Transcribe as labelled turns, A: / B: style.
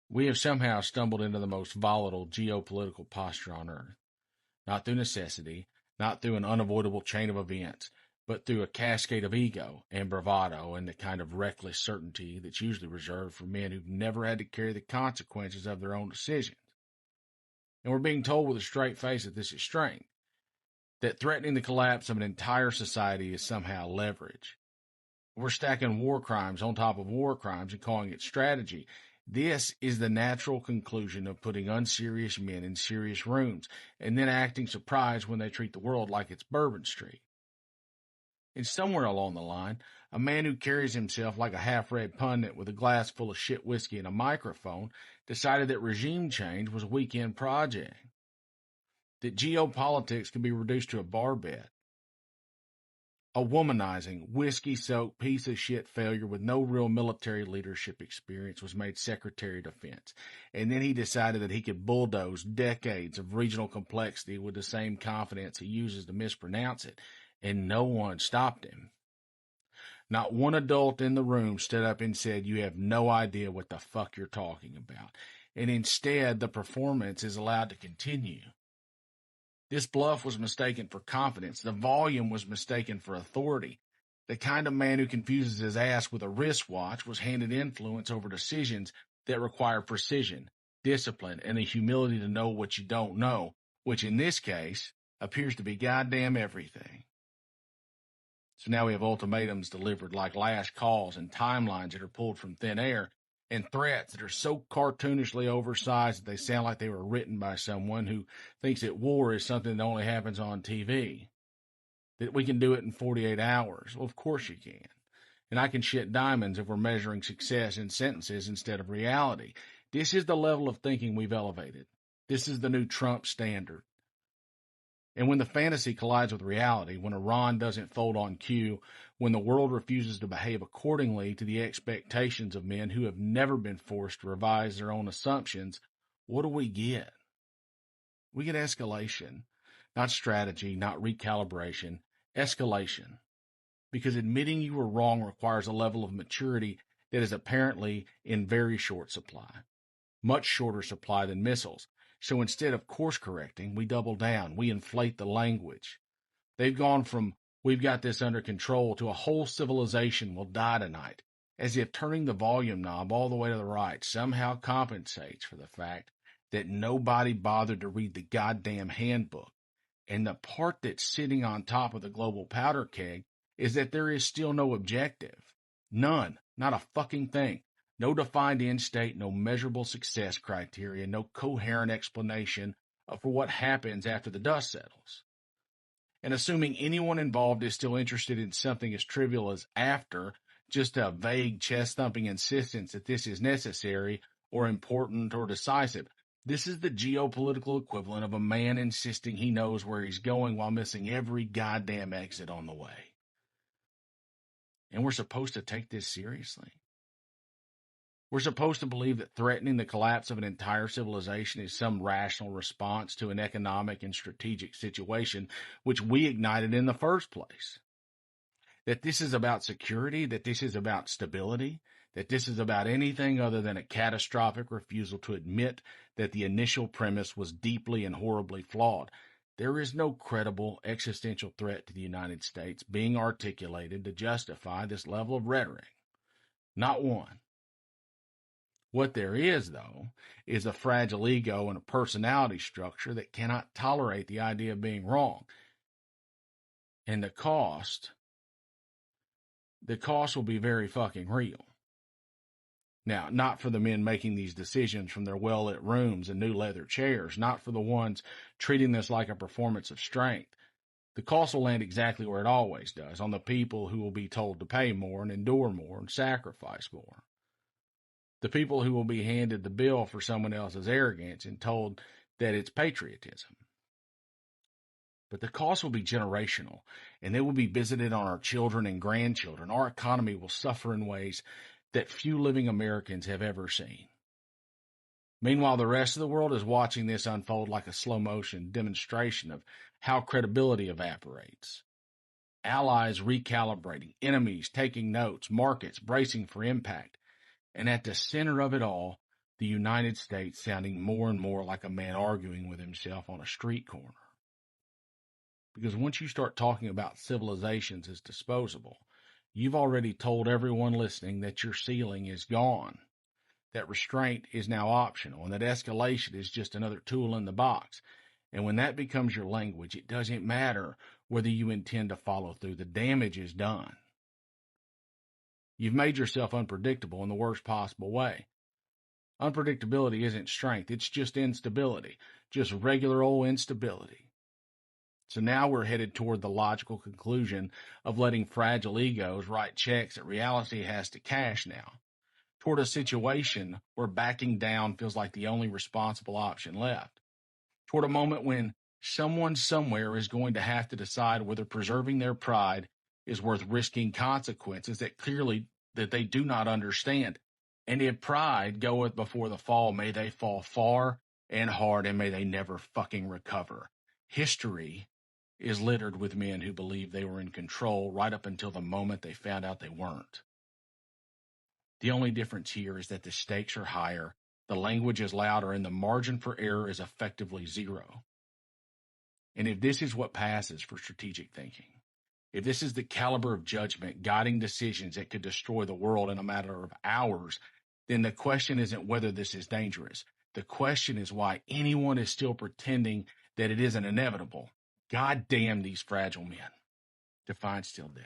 A: We have somehow stumbled into the most volatile geopolitical posture on earth, not through necessity, not through an unavoidable chain of events, but through a cascade of ego and bravado and the kind of reckless certainty that's usually reserved for men who've never had to carry the consequences of their own decisions. And we're being told with a straight face that this is strength, that threatening the collapse of an entire society is somehow leverage. We're stacking war crimes on top of war crimes and calling it strategy. This is the natural conclusion of putting unserious men in serious rooms and then acting surprised when they treat the world like it's Bourbon Street. And somewhere along the line, a man who carries himself like a half-read pundit with a glass full of shit whiskey and a microphone decided that regime change was a weekend project, that geopolitics could be reduced to a bar bet. A womanizing, whiskey-soaked piece of shit failure with no real military leadership experience was made Secretary of Defense, and then he decided that he could bulldoze decades of regional complexity with the same confidence he uses to mispronounce it, and no one stopped him. Not one adult in the room stood up and said, "You have no idea what the fuck you're talking about," and instead the performance is allowed to continue. This bluff was mistaken for confidence. The volume was mistaken for authority. The kind of man who confuses his ass with a wristwatch was handed influence over decisions that require precision, discipline, and the humility to know what you don't know, which in this case appears to be goddamn everything. So now we have ultimatums delivered like last calls and timelines that are pulled from thin air, and threats that are so cartoonishly oversized that they sound like they were written by someone who thinks that war is something that only happens on TV. That we can do it in 48 hours. Well, of course you can. And I can shit diamonds if we're measuring success in sentences instead of reality. This is the level of thinking we've elevated. This is the new Trump standard. And when the fantasy collides with reality, when Iran doesn't fold on cue, when the world refuses to behave accordingly to the expectations of men who have never been forced to revise their own assumptions, what do we get? We get escalation. Not strategy, not recalibration. Escalation. Because admitting you were wrong requires a level of maturity that is apparently in very short supply. Much shorter supply than missiles. So instead of course correcting, we double down. We inflate the language. They've gone from "we've got this under control" to "a whole civilization will die tonight," as if turning the volume knob all the way to the right somehow compensates for the fact that nobody bothered to read the goddamn handbook. And the part that's sitting on top of the global powder keg is that there is still no objective. None. Not a fucking thing. No defined end state, no measurable success criteria, no coherent explanation for what happens after the dust settles. And assuming anyone involved is still interested in something as trivial as after, just a vague chest-thumping insistence that this is necessary or important or decisive, this is the geopolitical equivalent of a man insisting he knows where he's going while missing every goddamn exit on the way. And we're supposed to take this seriously? We're supposed to believe that threatening the collapse of an entire civilization is some rational response to an economic and strategic situation which we ignited in the first place. That this is about security, that this is about stability, that this is about anything other than a catastrophic refusal to admit that the initial premise was deeply and horribly flawed. There is no credible existential threat to the United States being articulated to justify this level of rhetoric. Not one. What there is, though, is a fragile ego and a personality structure that cannot tolerate the idea of being wrong. And the cost will be very fucking real. Now, not for the men making these decisions from their well-lit rooms and new leather chairs, not for the ones treating this like a performance of strength. The cost will land exactly where it always does, on the people who will be told to pay more and endure more and sacrifice more. The people who will be handed the bill for someone else's arrogance and told that it's patriotism. But the cost will be generational, and they will be visited on our children and grandchildren. Our economy will suffer in ways that few living Americans have ever seen. Meanwhile, the rest of the world is watching this unfold like a slow-motion demonstration of how credibility evaporates. Allies recalibrating, enemies taking notes, markets bracing for impact. And at the center of it all, the United States sounding more and more like a man arguing with himself on a street corner. Because once you start talking about civilizations as disposable, you've already told everyone listening that your ceiling is gone, that restraint is now optional, and that escalation is just another tool in the box. And when that becomes your language, it doesn't matter whether you intend to follow through. The damage is done. You've made yourself unpredictable in the worst possible way. Unpredictability isn't strength, it's just instability, just regular old instability. So now we're headed toward the logical conclusion of letting fragile egos write checks that reality has to cash now, toward a situation where backing down feels like the only responsible option left, toward a moment when someone somewhere is going to have to decide whether preserving their pride is worth risking consequences that they do not understand. And if pride goeth before the fall, may they fall far and hard, and may they never fucking recover. History is littered with men who believed they were in control right up until the moment they found out they weren't. The only difference here is that the stakes are higher, the language is louder, and the margin for error is effectively zero. And if this is what passes for strategic thinking, if this is the caliber of judgment guiding decisions that could destroy the world in a matter of hours, then the question isn't whether this is dangerous. The question is why anyone is still pretending that it isn't inevitable. God damn these fragile men. Defiant still death.